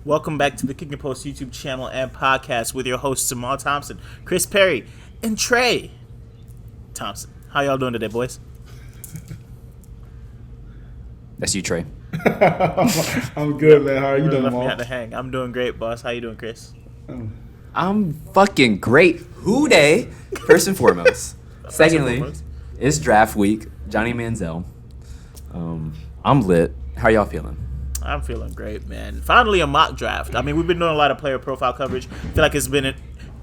Welcome back to the KickNPost YouTube channel and podcast with your hosts Jamal Thompson, Chris Perry, and Trey Thompson. How y'all doing today, boys? That's you, Trey. I'm good, man. How are you doing, Left me Jamal? out to hang. I'm doing great, boss. How you doing, Chris? I'm fucking great. Who day? First and foremost. Secondly, it's draft week. Johnny Manziel. I'm lit. How y'all feeling? I'm feeling great, man. Finally, a mock draft. I mean, we've been doing a lot of player profile coverage. I feel like it's been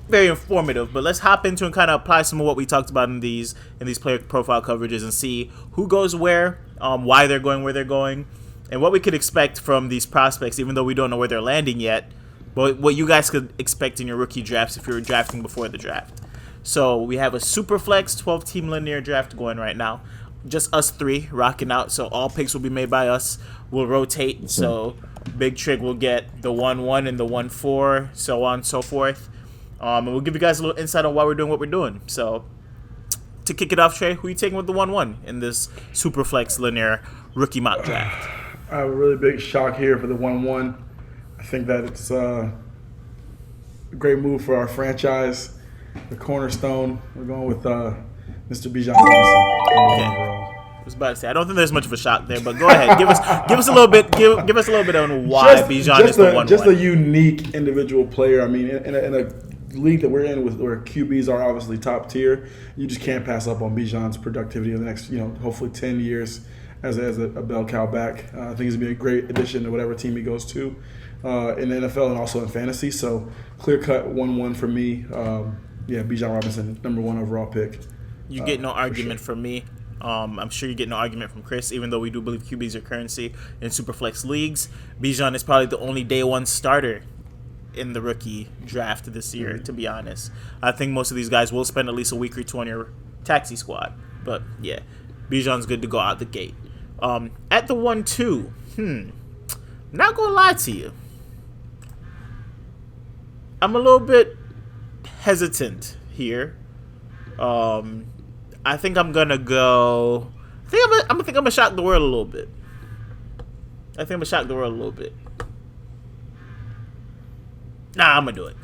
very informative. But let's hop into and kind of apply some of what we talked about in these player profile coverages and see who goes where, why they're going where they're going, and what we could expect from these prospects, even though we don't know where they're landing yet. But what you guys could expect in your rookie drafts if you were drafting before the draft. So we have a super flex 12-team linear draft going right now. Just us three rocking out. So all picks will be made by us. We'll rotate. So Big Trig will get the 1-1 and the 1-4, so on and so forth. And we'll give you guys a little insight on why we're doing what we're doing. So to kick it off, Trey, who are you taking with the 1-1 in this super flex linear rookie mock draft? I have a really big shock here for the 1-1. I think that it's a great move for our franchise. The cornerstone. We're going with Mr. Bijan Robinson. Okay. I was about to say, I don't think there's much of a shock there, but go ahead, give us a little bit, give us a little bit on why Bijan is the 1-1. Just a unique individual player. I mean, in a league that we're in where QBs are obviously top tier, you just can't pass up on Bijan's productivity in the next, hopefully 10 years as a bell cow back. I think he's gonna be a great addition to whatever team he goes to in the NFL and also in fantasy. So clear cut 1-1 for me. Bijan Robinson, number 1 overall pick. You get no argument from me. I'm sure you get no argument from Chris, even though we do believe QBs are currency in Superflex leagues. Bijan is probably the only day one starter in the rookie draft this year, to be honest. I think most of these guys will spend at least a week or two on your taxi squad. But, yeah, Bijan's good to go out the gate. At the 1-2, not going to lie to you. I'm a little bit hesitant here. I think I'm gonna go. I'm gonna shock the world a little bit. Nah, I'm gonna do it.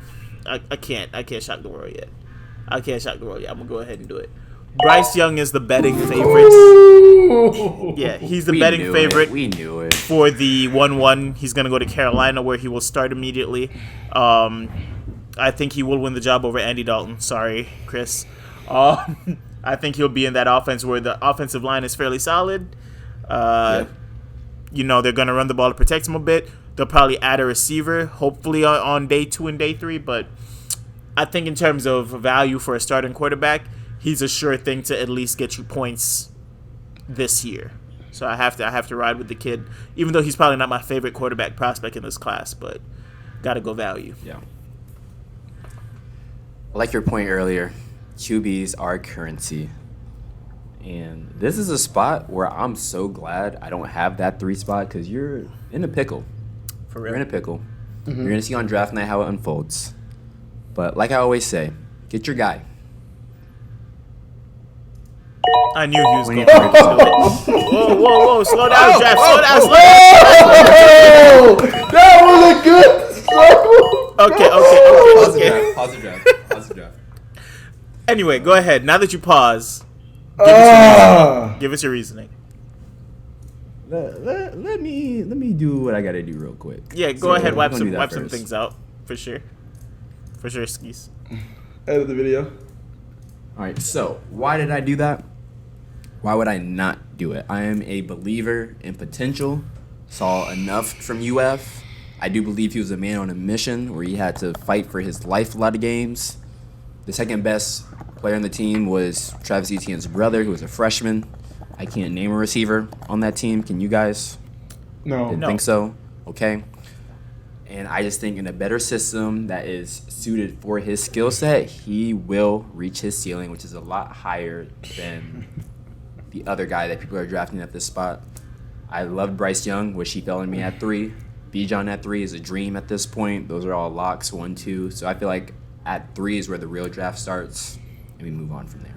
I can't shock the world yet. I'm gonna go ahead and do it. Bryce Young is the betting favorite. Yeah, he's the betting favorite. We knew it. For the 1-1, he's gonna go to Carolina, where he will start immediately. I think he will win the job over Andy Dalton. Sorry, Chris. I think he'll be in that offense where the offensive line is fairly solid. They're going to run the ball to protect him a bit. They'll probably add a receiver, hopefully on day 2 and day 3. But I think in terms of value for a starting quarterback, he's a sure thing to at least get you points this year. So I have to ride with the kid, even though he's probably not my favorite quarterback prospect in this class. But got to go value. Yeah. I like your point earlier. QBs are currency. And this is a spot where I'm so glad I don't have that 3 spot because you're in a pickle. For real. You're in a pickle. Mm-hmm. You're going to see on draft night how it unfolds. But like I always say, get your guy. I knew he was going to do it. Whoa. Slow down, Jeff. Slow down. That was a good struggle. Okay. Pause the draft. Anyway, go ahead. Now that you pause, give us your reasoning. Let me do what I gotta do real quick. Yeah, go ahead. Wipe some things out for sure. Skis. Edit the video. All right. So why did I do that? Why would I not do it? I am a believer in potential. Saw enough from UF. I do believe he was a man on a mission where he had to fight for his life a lot of games. The second best player on the team was Travis Etienne's brother, who was a freshman. I can't name a receiver on that team. Can you guys? No. Didn't think so? Okay. And I just think in a better system that is suited for his skill set, he will reach his ceiling, which is a lot higher than the other guy that people are drafting at this spot. I loved Bryce Young, which he fell in me at 3. Bijan at 3 is a dream at this point. Those are all locks, 1, 2. So I feel like at 3 is where the real draft starts, and we move on from there.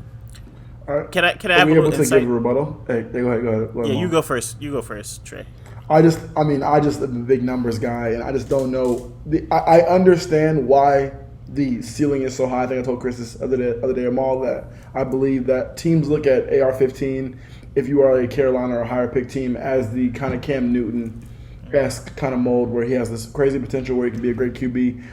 Can I have a little insight? Give a rebuttal? Hey, go ahead. Yeah, you go first. You go first, Trey. I just am a big numbers guy, and I just don't know. I understand why the ceiling is so high. I think I told Chris this other day, Amal, that I believe that teams look at AR-15, if you are a Carolina or a higher pick team, as the kind of Cam Newton-esque kind of mold where he has this crazy potential where he can be a great QB.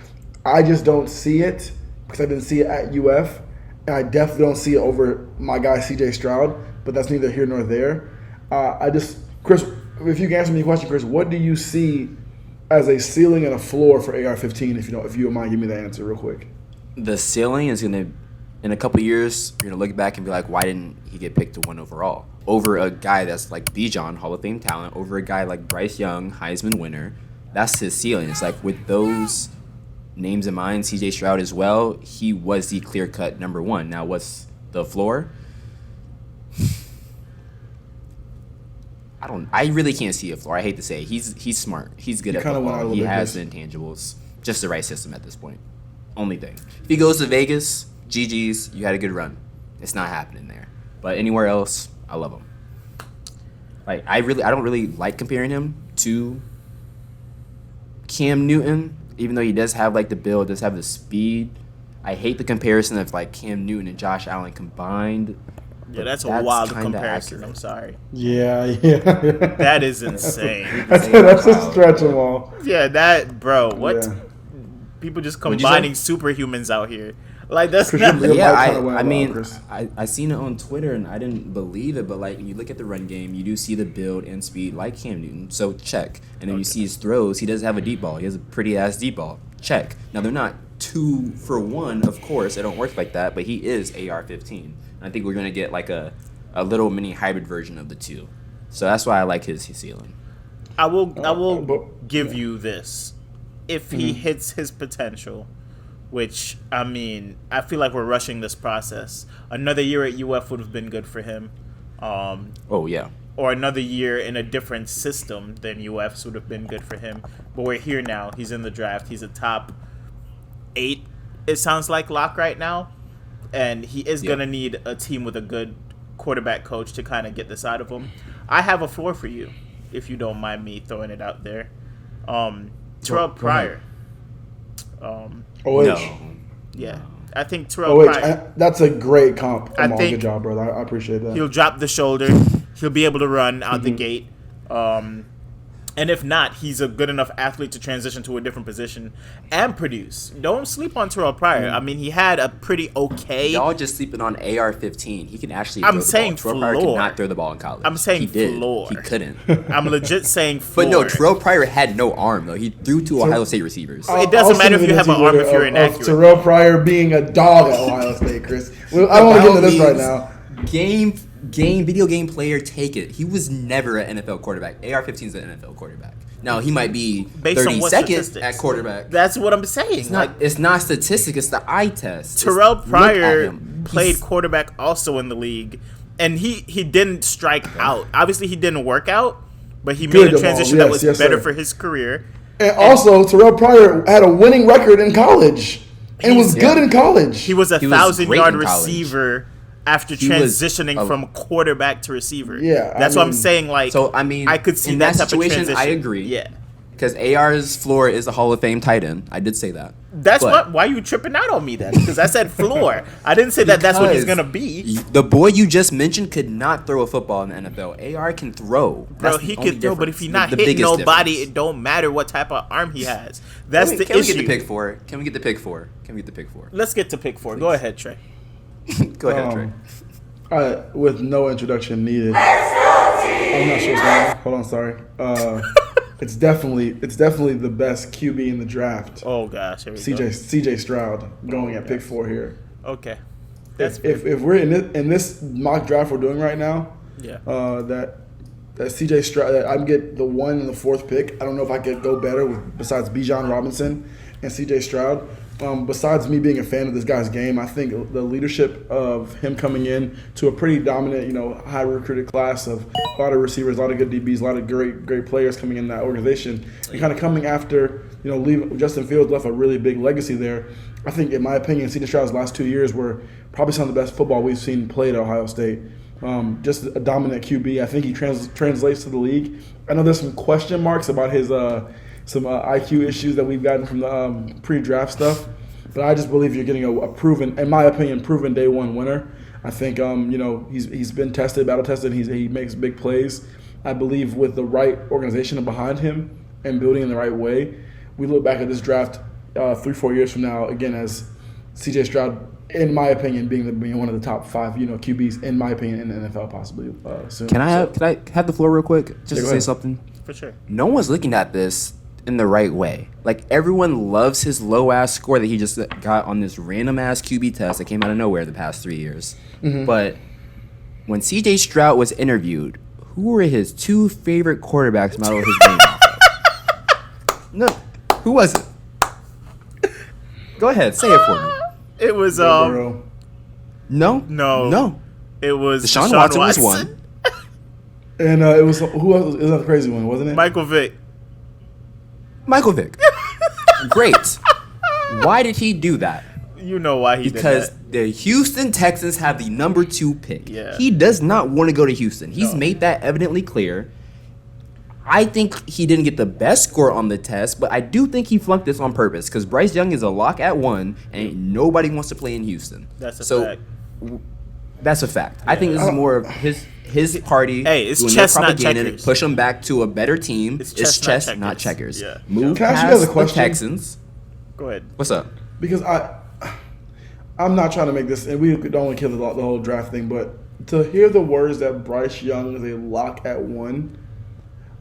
I just don't see it because I didn't see it at UF, and I definitely don't see it over my guy CJ Stroud, but that's neither here nor there. Chris, if you can answer me a question, Chris, what do you see as a ceiling and a floor for AR-15, if you don't mind, give me that answer real quick. The ceiling is going to, in a couple of years, you're going to look back and be like, why didn't he get picked to 1 overall? Over a guy that's like Bijan, Hall of Fame talent, over a guy like Bryce Young, Heisman winner. That's his ceiling. It's like with those names in mind, CJ Stroud as well, he was the clear-cut number 1. Now, what's the floor? I really can't see a floor. I hate to say it. He's smart. He's good at football. He has the intangibles. Just the right system at this point. Only thing. If he goes to Vegas, GG's, you had a good run. It's not happening there. But anywhere else, I love him. Like I don't really like comparing him to Cam Newton, even though he does have like the build, does have the speed. I hate the comparison of like Cam Newton and Josh Allen combined. Yeah, that's a wild comparison. Accurate. I'm sorry. Yeah. That is insane. That's a stretch of all. Yeah, what? Yeah. People just combining superhumans out here. Like, that's not... Yeah, I seen it on Twitter, and I didn't believe it, but, like, when you look at the run game, you do see the build and speed like Cam Newton, so check. And then you see his throws. He does have a deep ball. He has a pretty-ass deep ball. Check. Now, they're not 2 for 1, of course. It don't work like that, but he is AR-15. I think we're going to get like a little mini hybrid version of the two. So that's why I like his ceiling. I will give you this. If he hits his potential, which, I mean, I feel like we're rushing this process. Another year at UF would have been good for him. Yeah. Or another year in a different system than UF's would have been good for him. But we're here now. He's in the draft. He's a top 8, it sounds like, lock right now. And he is going to need a team with a good quarterback coach to kind of get this out of him. I have a floor for you, if you don't mind me throwing it out there. Terrell Pryor. No. Yeah. I think Terrell Pryor. That's a great comp. Good job, brother. I appreciate that. He'll drop the shoulder. He'll be able to run out the gate. And if not, he's a good enough athlete to transition to a different position and produce. Don't sleep on Terrell Pryor. I mean, he had a pretty okay... Y'all just sleeping on AR-15. He can actually throw the ball. Terrell Pryor could not throw the ball in college. I'm saying floor. He couldn't. I'm legit saying floor. But no, Terrell Pryor had no arm, though. He threw to Ohio State receivers. It doesn't matter if you have an arm if you're inaccurate. Terrell Pryor being a dog at Ohio State, Chris. I don't want to get into this right now. Video game player, take it. He was never an NFL quarterback. AR-15 is an NFL quarterback. Now, he might be 32nd at quarterback. That's what I'm saying. It's not statistic. It's the eye test. Terrell Pryor played quarterback also in the league, and he didn't strike out. Obviously, he didn't work out, but he made a transition that was better for his career. And also, Terrell Pryor had a winning record in college and was good in college. He was a 1,000-yard receiver after transitioning from quarterback to receiver. Yeah. That's what I'm saying. Like, so, I mean, I could see in that that situation, type of I agree. Yeah. Because AR's floor is a Hall of Fame tight end. I did say that. Why are you tripping out on me then? Because I said floor. I didn't say that's what he's going to be. The boy you just mentioned could not throw a football in the NFL. AR can throw. Bro, he can throw, but if he's not hitting nobody, it don't matter what type of arm he has. That's the issue. Can we get the pick 4? Can we get the pick 4? Let's get to pick 4. Please. Go ahead, Trey. Go ahead, Trey. With no introduction needed. I'm not sure what's going on. Hold on, sorry. It's definitely the best QB in the draft. Oh gosh, here we go. CJ Stroud going at pick 4 here. Okay. If we're in this mock draft we're doing right now, that CJ Stroud, that I get the 1 and the 4th pick. I don't know if I could go better besides Bijan Robinson and CJ Stroud. Besides me being a fan of this guy's game, I think the leadership of him coming in to a pretty dominant, high recruited class of a lot of receivers, a lot of good DBs, a lot of great players coming in that organization, and kind of coming after, Justin Fields left a really big legacy there. I think, in my opinion, C.J. Stroud's last 2 years were probably some of the best football we've seen played at Ohio State. just a dominant QB. I think he translates to the league. I know there's some question marks about his some IQ issues that we've gotten from the pre-draft stuff, but I just believe you're getting a proven, in my opinion, proven day one winner. I think he's been tested, battle tested. He makes big plays. I believe with the right organization behind him and building in the right way, we look back at this draft 3-4 years from now again as C.J. Stroud, in my opinion, being one of the top 5 QBs in my opinion in the NFL possibly soon. Can I have the floor real quick just to say something? For sure. No one's looking at this in the right way. Like, everyone loves his low ass score that he just got on this random ass QB test that came out of nowhere the past 3 years. Mm-hmm. But when C.J. Stroud was interviewed, who were his 2 favorite quarterbacks model his game off of? No, who was it? Go ahead, say it for me. It was No. It was Deshaun Watson was one. And it was who else? It was another crazy one, wasn't it? Michael Vick. Great. Why did he do that? You know why he did that. Because the Houston Texans have the number 2 pick. Yeah. He does not want to go to Houston. He's made that evidently clear. I think he didn't get the best score on the test, but I do think he flunked this on purpose because Bryce Young is a lock at 1, and nobody wants to play in Houston. That's a fact. That's a fact. Yeah. I think this is more of his party. Hey, it's doing chess, their not propaganda checkers. To push them back to a better team. It's chess, not checkers. Yeah. Move Can I ask you past guys a the question? Texans. Go ahead. What's up? Because I'm not trying to make this, and we don't want to kill the whole draft thing, but to hear the words that Bryce Young is a lock at 1,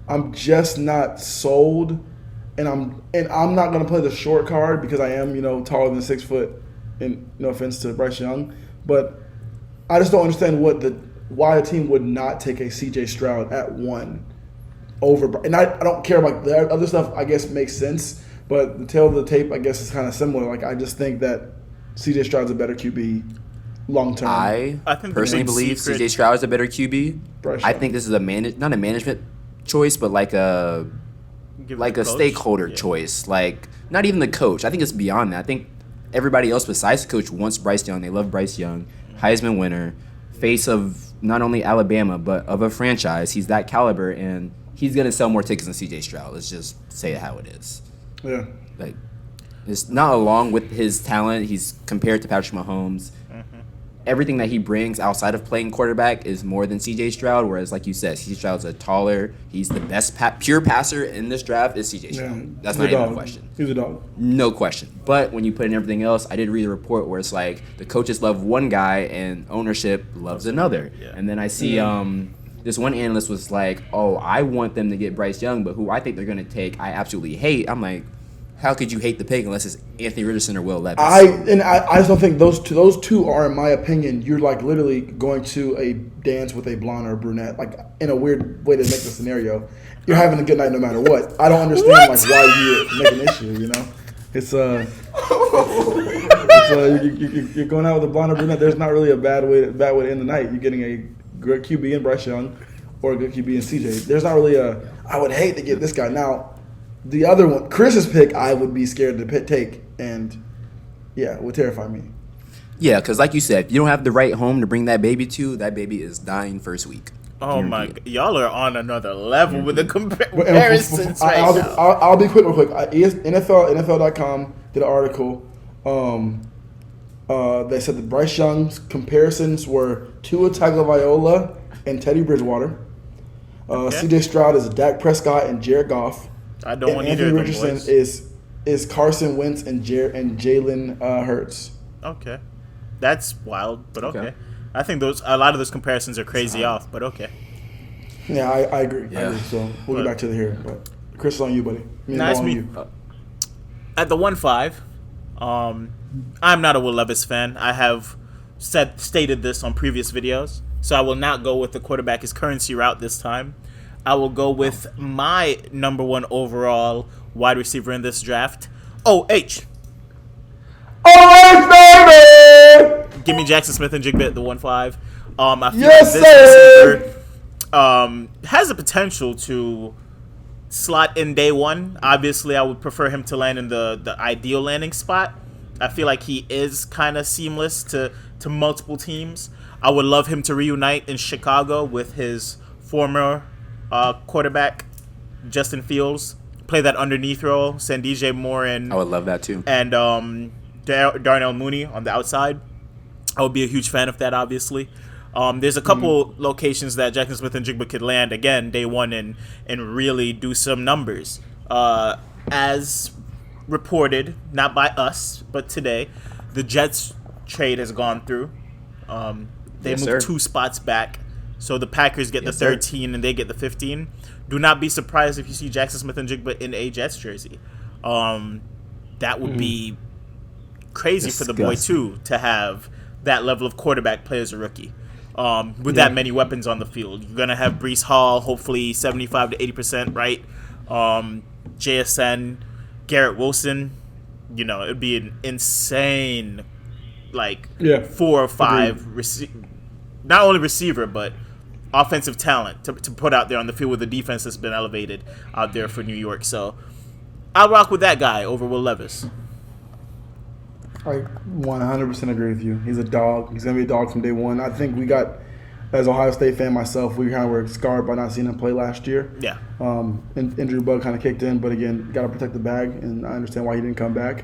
I'm just not sold, and I'm not going to play the short card because I am taller than 6 foot, and no offense to Bryce Young, but I just don't understand why a team would not take a C.J. Stroud at 1 over, and I don't care about the other stuff. I guess makes sense, but the tail of the tape I guess is kind of similar. Like I just think that C.J. Stroud's a better QB long term. I think personally believe C.J. Stroud is a better QB. I think this is not a management choice, but like a stakeholder choice. Like not even the coach. I think it's beyond that. I think everybody else besides the coach wants Bryce Young. They love Bryce Young, Heisman winner, face of not only Alabama but of a franchise. He's that caliber, and he's gonna sell more tickets than C.J. Stroud. Let's just say it how it is. Yeah. Like it's not along with his talent. He's compared to Patrick Mahomes. Everything that he brings outside of playing quarterback is more than C.J. Stroud, whereas, like you said, C.J. Stroud's a taller, he's the best pure passer in this draft is C.J. Stroud. Yeah, that's not even a question. He's a dog. No question. But when you put in everything else, I did read a report where it's like the coaches love one guy and ownership loves another. Yeah. And then I see this one analyst was like, oh, I want them to get Bryce Young, but who I think they're going to take, I absolutely hate. I'm like, how could you hate the pick unless it's Anthony Richardson or Will Levis? I just don't think those two are, in my opinion, you're like literally going to a dance with a blonde or a brunette, like in a weird way to make the scenario. You're having a good night no matter what. I don't understand like why you make an issue. It's you're going out with a blonde or brunette. There's not really a bad way to end the night. You're getting a good QB in Bryce Young or a good QB in CJ. There's not really I would hate to get this guy now. The other one, Chris's pick, I would be scared to take, and it would terrify me. Yeah, because like you said, if you don't have the right home to bring that baby to, that baby is dying first week. Oh my God, y'all are on another level with the comparisons right now. I'll be quick real quick. NFL.com did an article. They said that Bryce Young's comparisons were Tua Tagovailoa and Teddy Bridgewater. C.J. Stroud is Dak Prescott and Jared Goff. I don't want Anthony either of them Richardson boys. is Carson Wentz and Jalen Hurts. Okay, that's wild, but okay. I think a lot of those comparisons are crazy off, but okay. Yeah, I agree. Yeah. I agree. So we'll get back to the here, but Chris is on you, buddy. Nice me. At the 1-5, I'm not a Will Levis fan. I have stated this on previous videos, so I will not go with the quarterback is currency route this time. I will go with my number 1 overall wide receiver in this draft, OH. OH, baby! Give me Jackson Smith and Jigba at the 1-5. I feel yes, like this receiver has the potential to slot in day 1. Obviously, I would prefer him to land in the ideal landing spot. I feel like he is kind of seamless to multiple teams. I would love him to reunite in Chicago with his former quarterback, Justin Fields. Play that underneath role, send DJ Moore and I would love that too. and Darnell Mooney on the outside. I would be a huge fan of that, obviously. There's a couple locations that Jackson Smith and Jigba could land again day one and really do some numbers. As reported, not by us, but today, the Jets trade has gone through. They Yes, moved sir. 2 spots back, so the Packers get Yes, the sir. 13 and they get the 15. Do not be surprised if you see Jackson Smith and Jigba in a Jets jersey. That would be crazy for the boy Disgusting. too, to have that level of quarterback play as a rookie. With that many weapons on the field, you're gonna have Breece Hall, hopefully 75 to 80%, right? JSN, Garrett Wilson. It'd be an insane, like, Yeah. 4 or 5 not only receiver but offensive talent to put out there on the field with the defense that's been elevated out there for New York. So I'll rock with that guy over Will Levis. I 100% agree with you. He's a dog. He's going to be a dog from day one. I think we got, as an Ohio State fan myself, we kind of were scarred by not seeing him play last year. Yeah. Injury bug kind of kicked in, but again, got to protect the bag, and I understand why he didn't come back.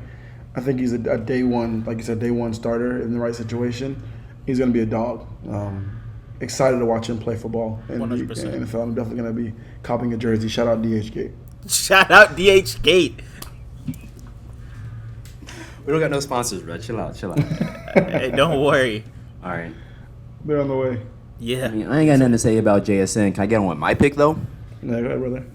I think he's a day one, like you said, day one starter in the right situation. He's going to be a dog. Excited to watch him play football in the 100%. NFL. I'm definitely going to be copying a jersey. Shout out DH Gate. Shout out DH Gate. We don't got no sponsors, bro. Chill out. Hey, don't worry. All right. They're on the way. Yeah. I mean, I ain't got nothing to say about JSN. Can I get on with my pick though? Yeah, go ahead, brother.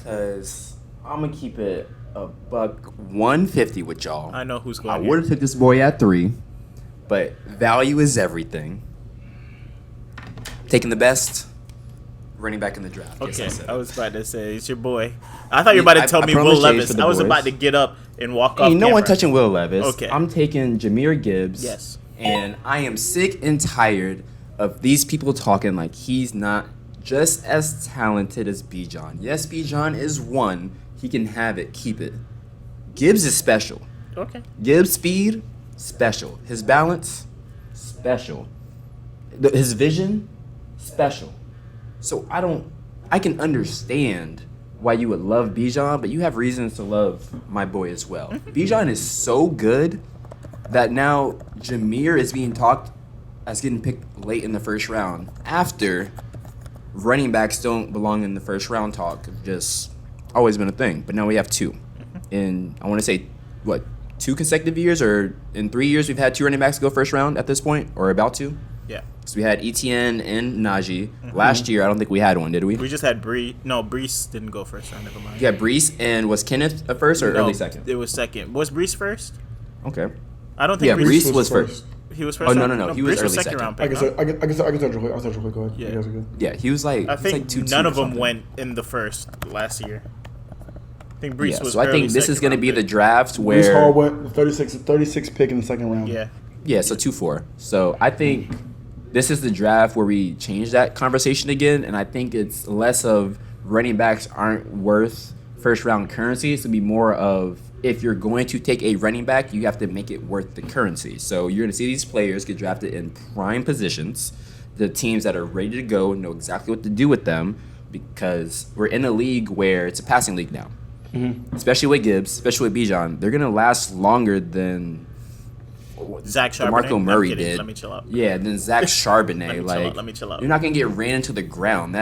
Cause I'm gonna keep it $150 with y'all. I know who's I going. would have took this boy at 3, but value is everything. Taking the best running back in the draft. Yes, Okay, I said I it. was about to say it's your boy. I thought you were about to tell I me Will promise you it's Levis. for the I was boys. about to get up and walk off. Ain't no one camera. touching Will Levis. Okay. I'm taking Jahmyr Gibbs. Yes. And I am sick and tired of these people talking like he's not just as talented as Bijan. Yes, Bijan is one. He can have it. Keep it. Gibbs is special. Okay. Gibbs' speed, special. His balance, special. His vision, special. So I can understand why you would love Bijan, but you have reasons to love my boy as well. Bijan is so good that now Jahmyr is being talked as getting picked late in the first round after running backs don't belong in the first round talk. Just always been a thing. But now we have 2. In, I want to say, 2 consecutive years, or in 3 years we've had 2 running backs go first round at this point, or about to. Yeah. So we had Etienne and Najee. Last year, I don't think we had one, did we? We just had Bree. No, Brees didn't go first round. Never mind. Yeah, Brees, and was Kenneth a first or No, early second? It was second. Was Brees first? Okay. I don't think Yeah, Brees Brees was first. He was first. Oh, no, round? no, no, he was Brees early second second. round I pick. can Huh? touch real quick. Go ahead. Go ahead. Yeah. You guys are good. Yeah, he was like, I it's like think 2-2 none or of them something. went in the first last year. I think Brees Yeah, was. so I early think this is second going to round be the pick. draft Brees Hall where, went 36 pick in the second round. Yeah. yeah, so 2-4. So I think this is the draft where we change that conversation again, and I think it's less of running backs aren't worth first round currency. It's going to be more of, if you're going to take a running back, you have to make it worth the currency. So you're going to see these players get drafted in prime positions. The teams that are ready to go know exactly what to do with them, because we're in a league where it's a passing league now. Especially with Gibbs, especially with Bijan. They're going to last longer than Zach Charbonnet. DeMarco I'm Murray kidding. did. Let me chill out. Yeah, then Zach Charbonnet. Let me chill out. You're not going to get ran into the ground.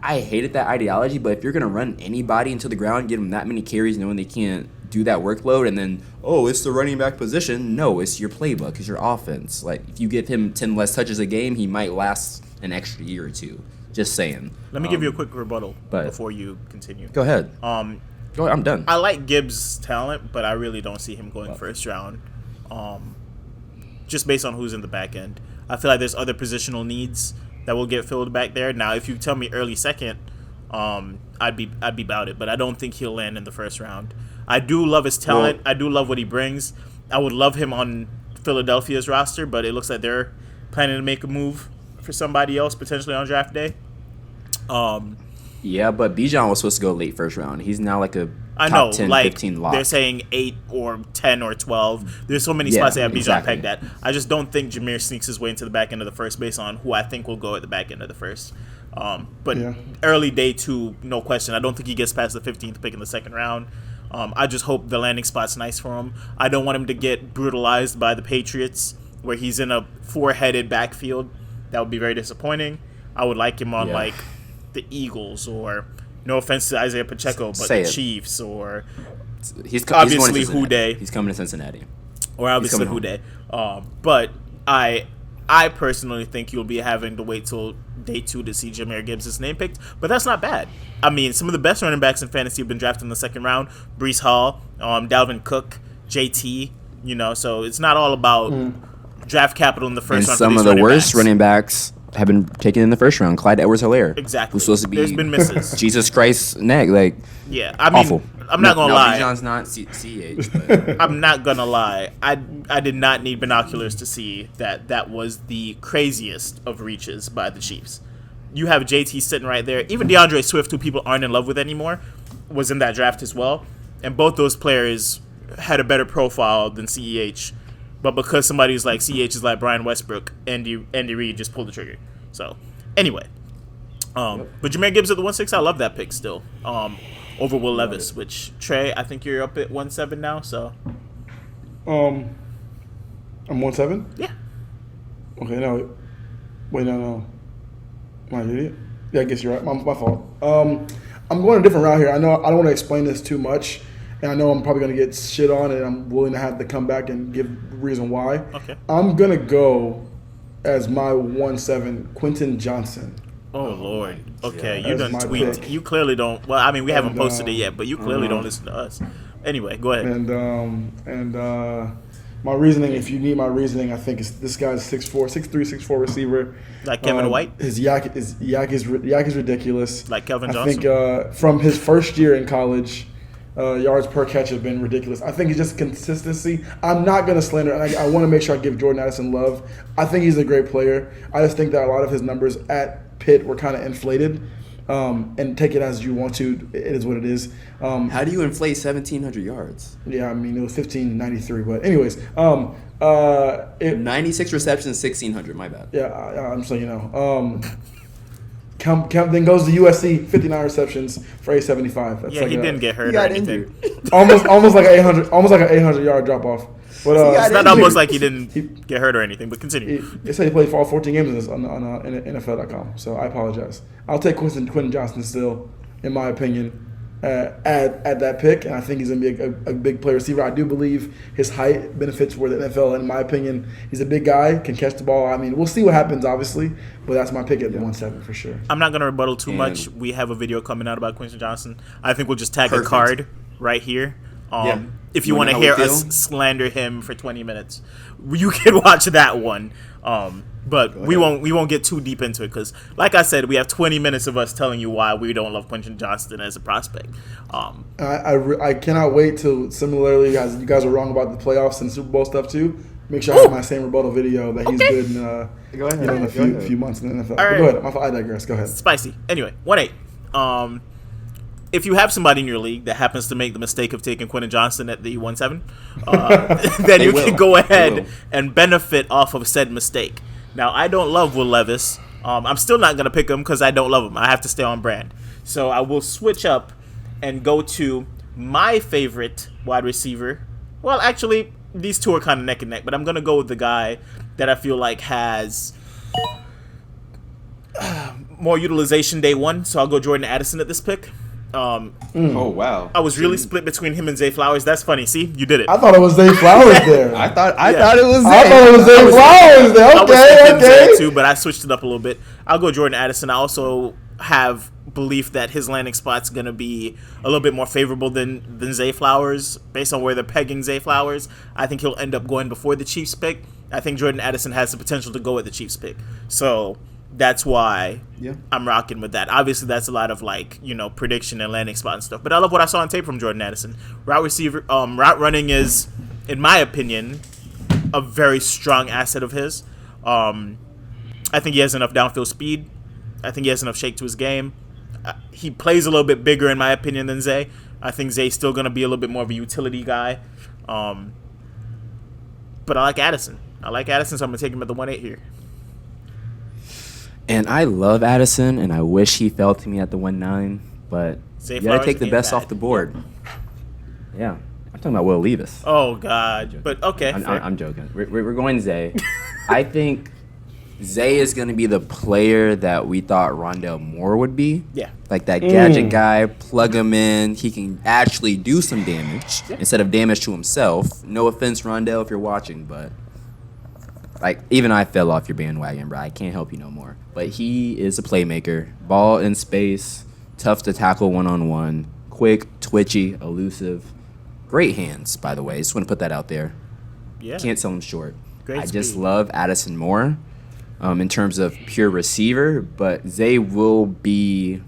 I hated that ideology, but if you're going to run anybody into the ground, give them that many carries knowing they can't do that workload, and then, it's the running back position. No, it's your playbook. It's your offense. Like, if you give him 10 less touches a game, he might last an extra year or 2. Just saying. Let me give you a quick rebuttal but- before you continue. Go ahead. Go ahead. I'm done. I like Gibbs' talent, but I really don't see him going first round. Just based on who's in the back end, I feel like there's other positional needs that will get filled back there. Now, if you tell me early second, I'd be about it, but I don't think he'll land in the first round. I do love his talent. I do love what he brings. I would love him on Philadelphia's roster, but it looks like they're planning to make a move for somebody else potentially on draft day. Yeah, but Bijan was supposed to go late first round. He's now like a I know, 10, like 15 lock. they're saying 8 or 10 or 12. There's so many Yeah, spots they have Bijan exactly. pegged at. I just don't think Jameer sneaks his way into the back end of the first based on who I think will go at the back end of the first. But Yeah. early day 2, no question. I don't think he gets past the 15th pick in the second round. I just hope the landing spot's nice for him. I don't want him to get brutalized by the Patriots where he's in a 4-headed backfield. That would be very disappointing. I would like him on like the Eagles or, no offense to Isaiah Pacheco, but Say the it. Chiefs or Obviously, Obviously, Houday. He's coming to Cincinnati. or obviously coming Houday. But I personally think you'll be having to wait till day 2 to see Jahmyr Gibbs' name picked, but that's not bad. I mean, some of the best running backs in fantasy have been drafted in the second round. Breece Hall, Dalvin Cook, JT, so it's not all about draft capital in the And first round. some for of these the worst backs. running backs have been taken in the first round. Clyde Edwards-Helaire. Exactly. Who's supposed to be There's been misses. Jesus Christ's neck. Like, Yeah, I mean, awful. I'm not gonna lie. Bijan's not CH, but I'm not gonna lie. I did not need binoculars to see that was the craziest of reaches by the Chiefs. You have JT sitting right there. Even DeAndre Swift, who people aren't in love with anymore, was in that draft as well. And both those players had a better profile than CEH. But because somebody's like CEH is like Brian Westbrook, Andy Reid just pulled the trigger. So anyway, but Jahmyr Gibbs at the 1-6, I love that pick still. Over Will Levis, which Trey, I think you're up at 1-7 now. So I'm 1-7. yeah. Okay, no. Wait, no. Am I an idiot? Yeah, I guess you're right. My fault. I'm going a different route here. I know I don't want to explain this too much, and I know I'm probably going to get shit on, and I'm willing to have to come back and give the reason why. Okay. I'm going to go as my 1-7, Quentin Johnson. Oh Lord. Okay, Yeah, you that's done my tweaked. pick. You clearly don't. Well, I mean, we haven't And, posted it yet, but you clearly don't listen to us. Anyway, go ahead. And my reasoning, if you need my reasoning, I think is this guy's 6'4", 6'4" receiver. Like Kevin White? His yak is ridiculous. Like Kelvin I Johnson? think from his first year in college, yards per catch have been ridiculous. I think it's just consistency. I'm not going to slander, and I want to make sure I give Jordan Addison love. I think he's a great player. I just think that a lot of his numbers at Pitt were kind of inflated. And take it as you want to. It is what it is. how do you inflate 1,700 yards? Yeah, I mean, it was 1593. But anyways, 96 receptions, 1,600. My bad. yeah, I'm just so you know. Then goes to USC, 59 receptions for 875. That's Yeah, like he a- didn't get hurt He or got anything. injured. almost like 800 yard drop off. But It's not injured. almost like he didn't get hurt or anything, but continue. They said he played for all 14 games on NFL.com. So I apologize. I'll take Quentin Johnson still, in my opinion, at that pick, and I think he's going to be a big play receiver. I do believe his height benefits for the NFL. In my opinion, he's a big guy, can catch the ball. I mean, we'll see what happens, obviously, but that's my pick at 1-7 for sure. I'm not going to rebuttal too And- much. We have a video coming out about Quentin Johnson. I think we'll just tag Perfect. a card right here. Yeah. If you You want wanna to know hear how we us feel? slander him for 20 minutes, you can watch that one. But we won't get too deep into it because, like I said, we have 20 minutes of us telling you why we don't love Quentin Johnston as a prospect. I cannot wait till similarly, you guys are wrong about the playoffs and Super Bowl stuff too. Make sure I have my same rebuttal video that he's good in, Go ahead. in a Go ahead. few months in the NFL. All But right. go ahead. I digress. Go ahead. Spicy. Anyway, 1-8. If you have somebody in your league that happens to make the mistake of taking Quentin Johnson at the 1-7, then you can go They ahead will. and benefit off of said mistake. Now, I don't love Will Levis. I'm still not going to pick him because I don't love him. I have to stay on brand. So I will switch up and go to my favorite wide receiver. Well, actually, these two are kind of neck and neck, but I'm going to go with the guy that I feel like has more utilization day one. So I'll go Jordan Addison at this pick. Oh wow! I was really split between him and Zay Flowers. That's funny. See, you did it. I thought it was Zay Flowers there. I thought Yeah. it was. I thought it was Zay Flowers there. I was thinking Zay Okay. too, but I switched it up a little bit. I'll go Jordan Addison. I also have belief that his landing spot's going to be a little bit more favorable than Zay Flowers based on where they're pegging Zay Flowers. I think he'll end up going before the Chiefs pick. I think Jordan Addison has the potential to go at the Chiefs pick. So that's why I'm rocking with that. Obviously, that's a lot of prediction and landing spot and stuff. But I love what I saw on tape from Jordan Addison. Route running is, in my opinion, a very strong asset of his. I think he has enough downfield speed. I think he has enough shake to his game. He plays a little bit bigger, in my opinion, than Zay. I think Zay's still going to be a little bit more of a utility guy. But I like Addison. So I'm going to take him at the 1.8 here. And I love Addison, and I wish he fell to me at the 1.9, but Zay you got to Flowers take the ain't best bad. off the board. Yeah. I'm talking about Will Levis. Oh, God. But, okay. I'm joking. We're going Zay. I think Zay is going to be the player that we thought Rondell Moore would be. Yeah. Like that gadget guy, plug him in. He can actually do some damage instead of damage to himself. No offense, Rondell, if you're watching, but like even I fell off your bandwagon, bro. I can't help you no more. But he is a playmaker. Ball in space, tough to tackle one-on-one, quick, twitchy, elusive. Great hands, by the way. Just want to put that out there. Yeah. Can't sell him short. Great I just speed. love Addison Moore in terms of pure receiver, but Zay will be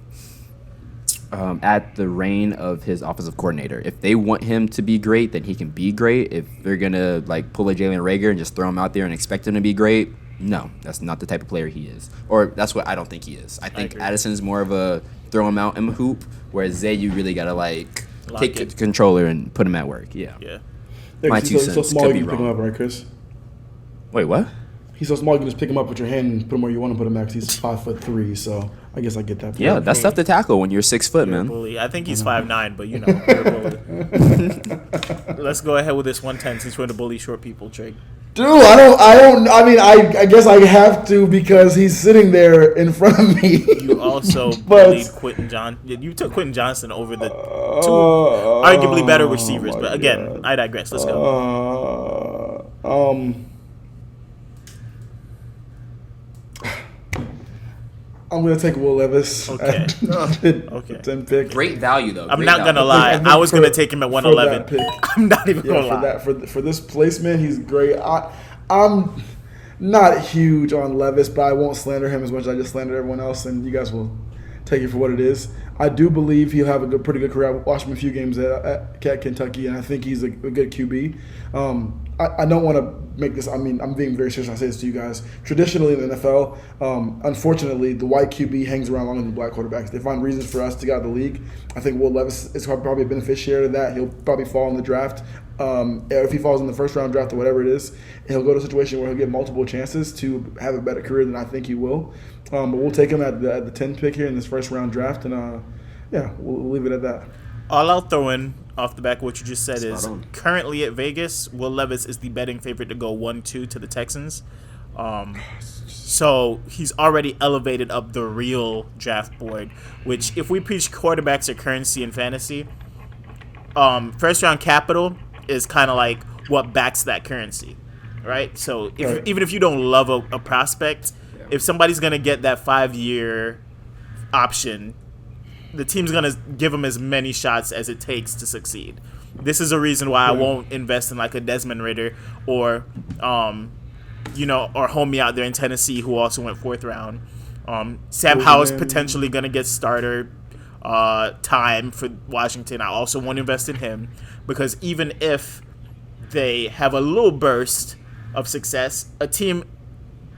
at the reign of his offensive coordinator. If they want him to be great, then he can be great. If they're going to like pull a Jalen Reagor and just throw him out there and expect him to be great, no, that's not the type of player he is. Or that's what I don't think he is. I think agree. Addison's more of a throw him out in the hoop, whereas Zay, you really got to like Lock take it. the controller and put him at work. Yeah. Yeah. My He's two so cents small could you be can pick him wrong. up, right, Chris? Wait, what? He's so small you can just pick him up with your hand and put him where you want to put him at 'cause he's 5'3", so I guess I get that. Yeah, that's tough to tackle when you're 6 foot, You're a man. bully. I think he's 5'9", but you know. You're a bully. Let's go ahead with this 110 since we're in the bully short people trade. Dude, I guess I have to because he's sitting there in front of me. You also But- bullied Quentin John. You took Quentin Johnson over the two arguably better receivers. my But again, God. I digress. Let's go. I'm gonna take Will Levis. Okay. At the Okay. 10 pick. Great value, though. I'm Great not gonna value. lie. think I was for- gonna take him at for 111. that pick. I'm not even Yeah, gonna for lie. that for this placement, he's great. I'm not huge on Levis, but I won't slander him as much as I just slandered everyone else, and you guys will take it for what it is. I do believe he'll have a pretty good career. I watched him a few games at Kentucky, and I think he's a good QB. I don't want to make this. I mean, I'm being very serious when I say this to you guys. Traditionally in the NFL, unfortunately, the white QB hangs around longer than the black quarterbacks. They find reasons for us to get out of the league. I think Will Levis is probably a beneficiary of that. He'll probably fall in the draft. If he falls in the first round draft or whatever it is, he'll go to a situation where he'll get multiple chances to have a better career than I think he will. But we'll take him at the 10th pick here in this first round draft, and yeah, we'll leave it at that. All I'll throw in off the back of what you just said Spot is on. currently at Vegas, Will Levis is the betting favorite to go 1-2 to the Texans. So he's already elevated up the real draft board, which if we preach quarterbacks are currency in fantasy, first round capital is kind of like what backs that currency, right? So Right. even if you don't love a prospect, if somebody's going to get that 5-year option, the team's going to give them as many shots as it takes to succeed. This is a reason why I won't invest in like a Desmond Ridder or, or homie out there in Tennessee who also went 4th round. Sam Howell's potentially going to get starter time for Washington. I also won't invest in him because even if they have a little burst of success, a team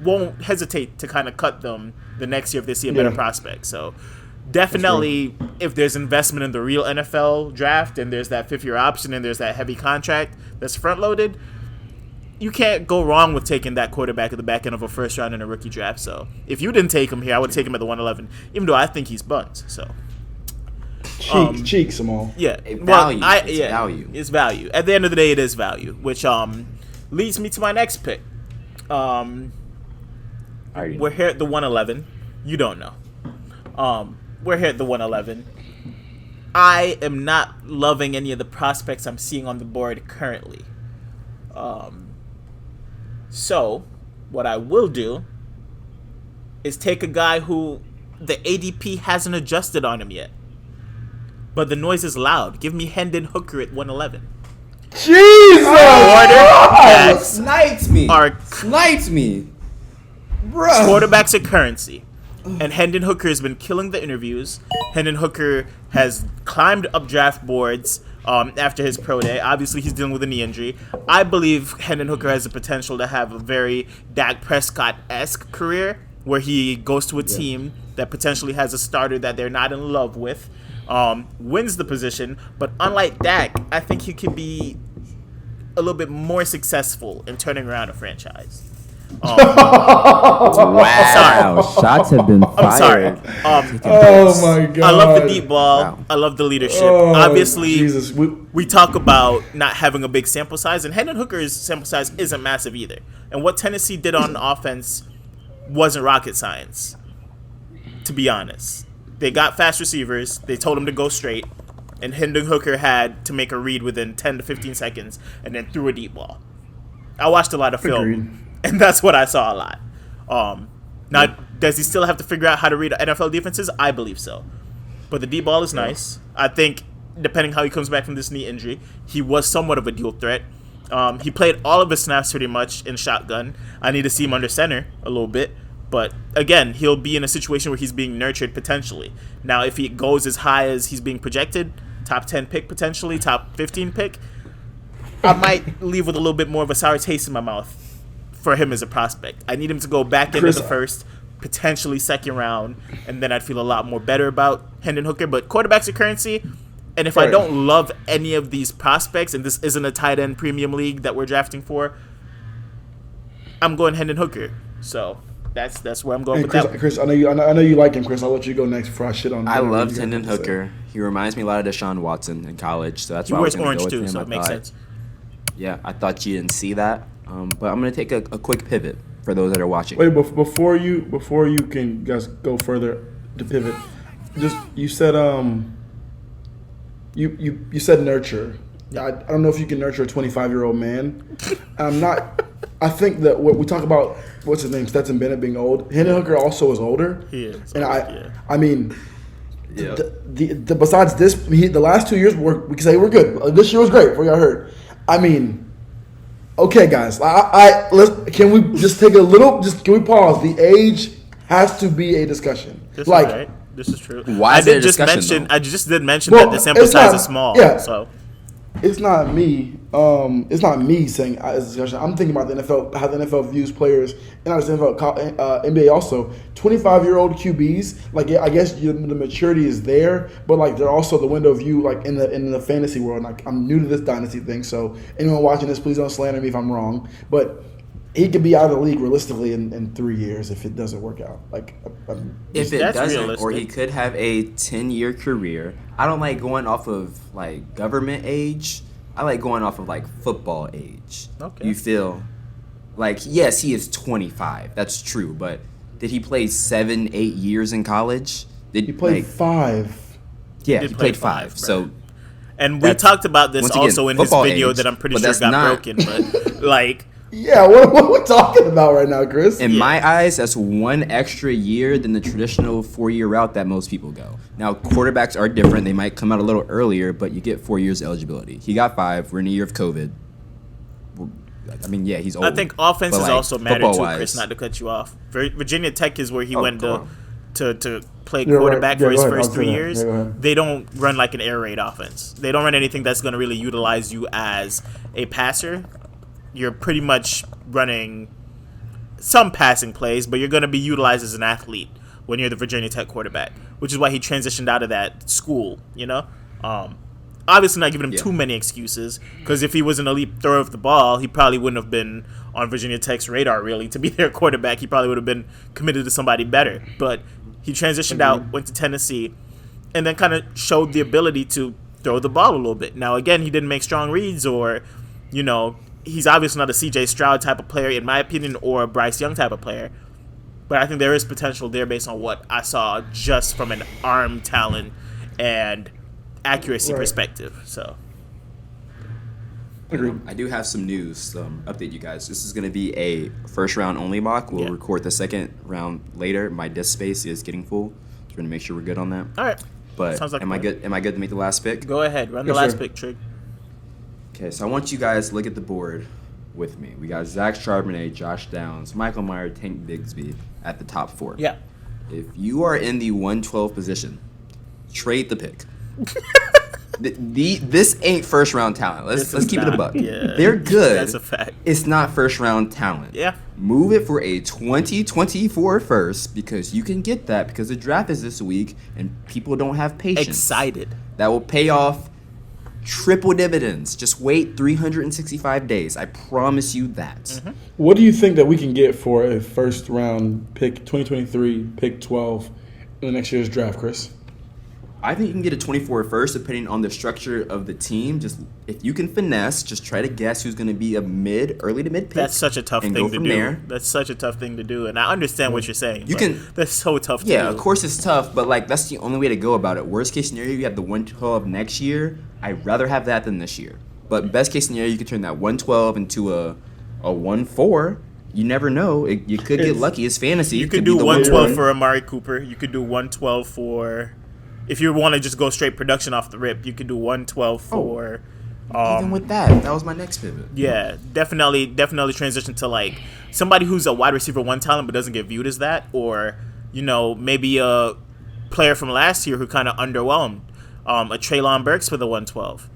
won't hesitate to kind of cut them the next year if they see a better Yeah. prospect. So definitely, if there's investment in the real NFL draft and there's that 5th-year option and there's that heavy contract that's front-loaded, you can't go wrong with taking that quarterback at the back end of a first round in a rookie draft. So if you didn't take him here, I would take him at the 111, even though I think he's buns. So Cheek, Samal. yeah, Value. It's value. It's value. At the end of the day, it is value, which leads me to my next pick. We're here at the 111. You don't know. We're here at the 111. I am not loving any of the prospects I'm seeing on the board currently. So, what I will do is take a guy who the ADP hasn't adjusted on him yet. But the noise is loud. Give me Hendon Hooker at 111. Jesus! Quarterbacks Snipes me. are Snipes me. Bro. quarterbacks are currency. And Hendon Hooker has been killing the interviews. Hendon Hooker has climbed up draft boards after his pro day. Obviously, he's dealing with a knee injury. I believe Hendon Hooker has the potential to have a very Dak Prescott-esque career where he goes to a team that potentially has a starter that they're not in love with. wins the position. But unlike Dak, I think he could be a little bit more successful in turning around a franchise. Wow, shots have been fired. I'm sorry. Oh my god! I love the deep ball. Wow. I love the leadership. Oh, Obviously, Jesus. we talk about not having a big sample size, and Hendon Hooker's sample size isn't massive either. And what Tennessee did on offense wasn't rocket science, to be honest. They got fast receivers. They told him to go straight, and Hendon Hooker had to make a read within 10 to 15 seconds, and then threw a deep ball. I watched a lot of film. Agreed. And that's what I saw a lot. Now, does he still have to figure out how to read NFL defenses? I believe so. But the deep ball is nice. I think, depending how he comes back from this knee injury, he was somewhat of a dual threat. He played all of his snaps pretty much in shotgun. I need to see him under center a little bit. But, again, he'll be in a situation where he's being nurtured potentially. Now, if he goes as high as he's being projected, top 10 pick potentially, top 15 pick, I might leave with a little bit more of a sour taste in my mouth for him as a prospect. I need him to go back into the first, potentially second round, and then I'd feel a lot more better about Hendon Hooker. But quarterbacks are currency, and if I don't love any of these prospects, and this isn't a tight end premium league that we're drafting for, I'm going Hendon Hooker. So that's where I'm going with that. Chris, I know you like him, Chris. I'll let you go next before I shit on. I loved Hendon Hooker. He reminds me a lot of Deshaun Watson in college, so that's He why I was wears going to orange go with too, him. so it makes sense. Yeah, I thought you didn't see that, but I'm going to take a quick pivot for those that are watching. Wait, before you can guys go further to pivot, just you said you said nurture. I don't know if you can nurture a 25-year-old man. I'm not. I think that what we talk about, what's his name, Stetson Bennett being old. Hendon Hooker also is older. He is. And I mean, Yeah. the besides this, the last 2 years we can say we're good. This year was great before you got hurt. I mean, okay, guys, can we just take a little? Can we pause? The age has to be a discussion. This is right. This is true. Why is it a discussion, I just did mention that the sample size is small. Yeah. So It's not me. It's not me saying it's a discussion. I'm thinking about the NFL, how the NFL views players, and not just NFL, NBA also. 25-year-old QBs, like I guess the maturity is there, but like they're also the window of view, like in the fantasy world. Like I'm new to this dynasty thing, so anyone watching this, please don't slander me if I'm wrong. But he could be out of the league realistically in 3 years if it doesn't work out. If it That's doesn't, realistic. or he could have a 10-year career. I don't like going off of like government age. I like going off of like football age. Okay. You feel like, yes, he is 25. That's true, but did he play 7-8 years in college? Did he played 5? Yeah, Did he play played 5. five, So and we That's- talked about this once again, also in his football video age, that I'm pretty but sure that's got not- broken. But like, Yeah, what are we talking about right now, Chris? in my eyes, that's one extra year than the traditional 4-year route that most people go. Now, quarterbacks are different. They might come out a little earlier, but you get 4 years eligibility. He got 5. We're in a year of COVID. I mean, yeah, he's old. I think offenses but, like, also matter too, football-wise- Chris. Not to cut you off. Virginia Tech is where he Oh, went go to play You're right. quarterback Yeah, for his go ahead. first I'll 3 say that. years. Yeah, go ahead. They don't run like an air raid offense. They don't run anything that's going to really utilize you as a passer. You're pretty much running some passing plays, but you're going to be utilized as an athlete when you're the Virginia Tech quarterback, which is why he transitioned out of that school, you know? Obviously not giving him too many excuses, because if he was an elite thrower of the ball, he probably wouldn't have been on Virginia Tech's radar, really, to be their quarterback. He probably would have been committed to somebody better. But he transitioned out, went to Tennessee, and then kind of showed the ability to throw the ball a little bit. Now, again, he didn't make strong reads, or, you know, he's obviously not a C.J. Stroud type of player, in my opinion, or a Bryce Young type of player. But I think there is potential there based on what I saw just from an arm talent and accuracy perspective. So, Agreed. I do have some news to update you guys. This is going to be a first round only mock. We'll record the second round later. My disk space is getting full. So we're going to make sure we're good on that. all right. But Sounds like am I good? Am I good to make the last pick? Go ahead. Run the Yes, last sir. pick, Trig. Okay, so I want you guys to look at the board with me. We got Zach Charbonnet, Josh Downs, Michael Meyer, Tank Bigsby at the top 4. Yeah. If you are in the 112 position, trade the pick. This ain't first round talent. Let's keep it a buck. Yeah, They're good. That's a fact. It's not first round talent. Yeah. Move it for a 2024 first because you can get that because the draft is this week and people don't have patience. Excited. That will pay off triple dividends. Just wait 365 days. I promise you that. Mm-hmm. What do you think that we can get for a first round pick, 2023, pick 12 in the next year's draft, Chris? I think you can get a 24 first depending on the structure of the team. Just if you can finesse, just try to guess who's going to be a early to mid pick. That's such a tough and thing go to from do. there. That's such a tough thing to do, and I understand what you're saying. You can. That's so tough to do. Yeah, of course it's tough, but like that's the only way to go about it. Worst case scenario, you have the 112 next year. I'd rather have that than this year. But best case scenario, you could turn that 112 into a 1-4. You never know. You could get lucky. It's fantasy. You could be do the 112 1-1. for Amari Cooper. You could do 112 for, if you want to just go straight production off the rip, you could do 112 for. Even with that was my next pivot. Yeah, definitely transition to like somebody who's a wide receiver one talent but doesn't get viewed as that, or maybe a player from last year who kind of underwhelmed, a Treylon Burks for the 112.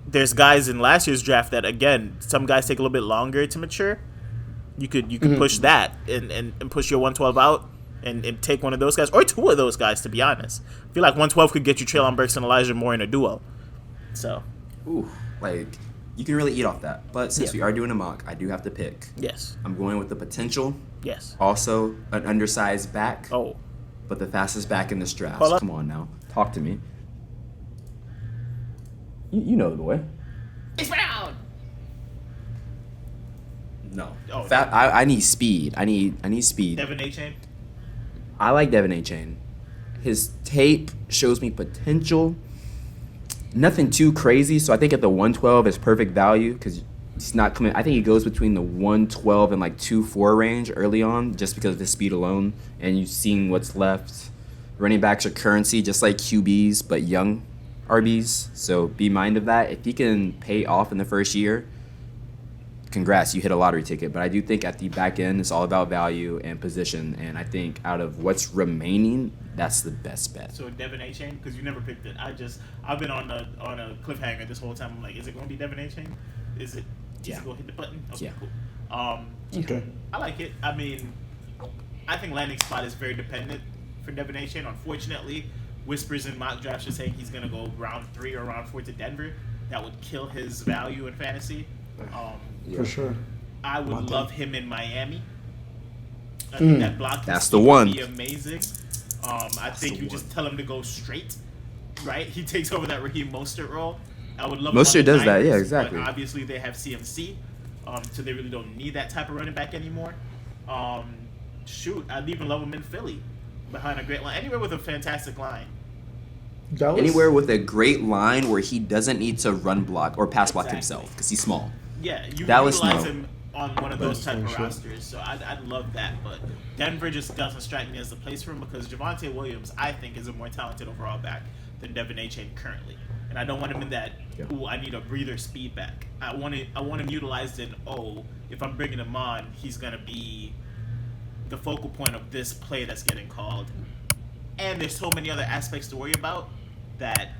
There's guys in last year's draft that again, some guys take a little bit longer to mature. You could push that and push your 112 out and take one of those guys or two of those guys. To be honest, I feel like 112 could get you Treylon Burks and Elijah Moore in a duo. So, like you can really eat off that. But since we are doing a mock, I do have to pick. Yes. I'm going with the potential. Yes. Also, an undersized back. Oh. But the fastest back in this draft. Hold up. Come on now, talk to me. You know the boy. It's Brown. No. Oh, I need speed. I need speed. Devin A-Chain. I like Devin A-Chain. His tape shows me potential. Nothing too crazy, so I think at the 112 is perfect value because he's not coming. I think he goes between the 112 and like 2-4 range early on just because of his speed alone. And you've seen what's left. Running backs are currency just like QBs, but young RBs. So be mind of that. If he can pay off in the first year, congrats, you hit a lottery ticket. But I do think at the back end, it's all about value and position. And I think out of what's remaining, that's the best bet. So Devin A-Chain, because you never picked it. I've been on a cliffhanger this whole time. I'm like, is it going to be Devin A-Chain? Is it? Yeah. Go hit the button. Okay, Yeah. cool. Okay. I like it. I mean, I think landing spot is very dependent for Devin A-Chain. Unfortunately, whispers in mock drafts are saying he's going to go round 3 or round 4 to Denver. That would kill his value in fantasy. For sure. I would love him in Miami. I think that block That's the one. would be amazing. I think you just tell him to go straight, right? He takes over that Raheem Mostert role. I would love him on Mostert the does that, Niners, yeah, exactly. But obviously, they have CMC, so they really don't need that type of running back anymore. I'd even love him in Philly, behind a great line. Anywhere with a fantastic line. Dallas? Anywhere with a great line where he doesn't need to run block or pass block Exactly. himself because he's small. Yeah, you Dallas, utilize no. him on one of those type of Sure. rosters, so I'd love that. But Denver just doesn't strike me as the place for him because Javonte Williams, I think, is a more talented overall back than Devin A-Chain currently. And I don't want him in that, I need a breather speed back. I want him utilized in, if I'm bringing him on, he's going to be the focal point of this play that's getting called. And there's so many other aspects to worry about that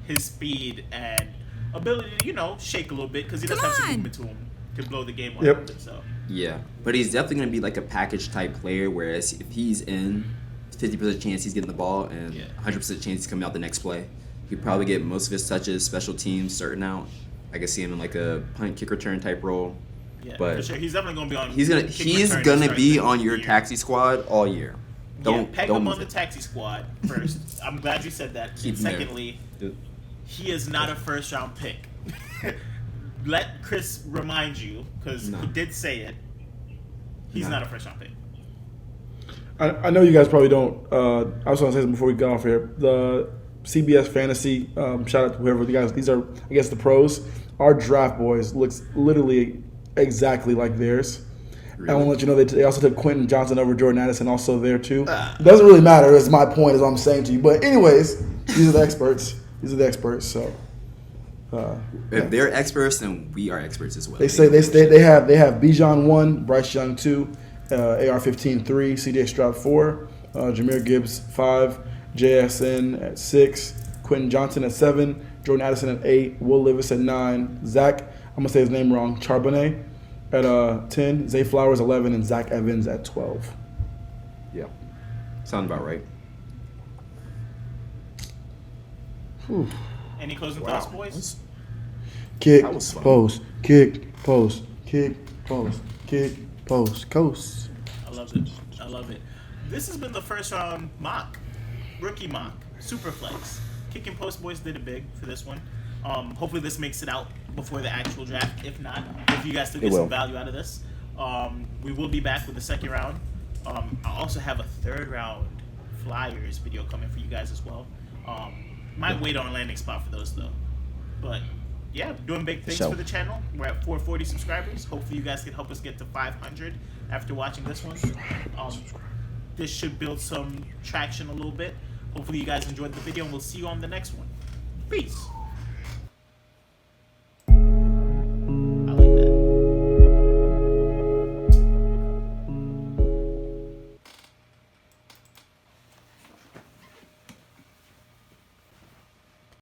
his speed and ability to, shake a little bit because he does have some movement to him to blow the game on him. So. Yeah, but he's definitely going to be like a package type player, whereas if he's in, 50% chance he's getting the ball and 100% chance he's coming out the next play. He'd probably get most of his touches, special teams, starting out. I could see him in like a punt kick return type role. Yeah, but for sure. He's definitely going to be on. He's gonna be on your taxi squad all year. Peg him move on the it. taxi squad first. I'm glad you said that. Keep And him there. secondly, he is not a first round pick. Let Chris remind you because he did say it. He's not a first round pick. I know you guys probably don't. I was going to say something before we got off here. The CBS Fantasy, shout out to whoever the guys. These are, I guess, the pros. Our draft boys looks literally exactly like theirs. Really? I want to let you know they also took Quentin Johnson over Jordan Addison, also there too. It doesn't really matter. That's my point, is what I'm saying to you. But anyways, these are the experts. So. If they're experts, then we are experts as well. They have Bijan 1, Bryce Young 2, AR-15 3, CJ Stroud 4, Jameer Gibbs 5, JSN at 6, Quentin Johnson at 7, Jordan Addison at 8, Will Levis at 9, Zach, I'm going to say his name wrong, Charbonnet at 10, Zay Flowers 11, and Zach Evans at 12. Yeah. Sounds about right. Whew. Any closing thoughts, boys? Kick, That was fun. post, kick, post, kick, post, kick, post, coast. I love it. I love it. This has been the first round mock, rookie mock, super flex. Kick and Post boys did it big for this one. Hopefully this makes it out before the actual draft. If not, if you guys still get some value out of this, we will be back with the second round. I also have a third round Flyers video coming for you guys as well. Might wait on a landing spot for those though. But yeah, doing big things for the channel. We're at 440 subscribers. Hopefully you guys can help us get to 500 after watching this one. This should build some traction a little bit. Hopefully you guys enjoyed the video, and we'll see you on the next one. Peace.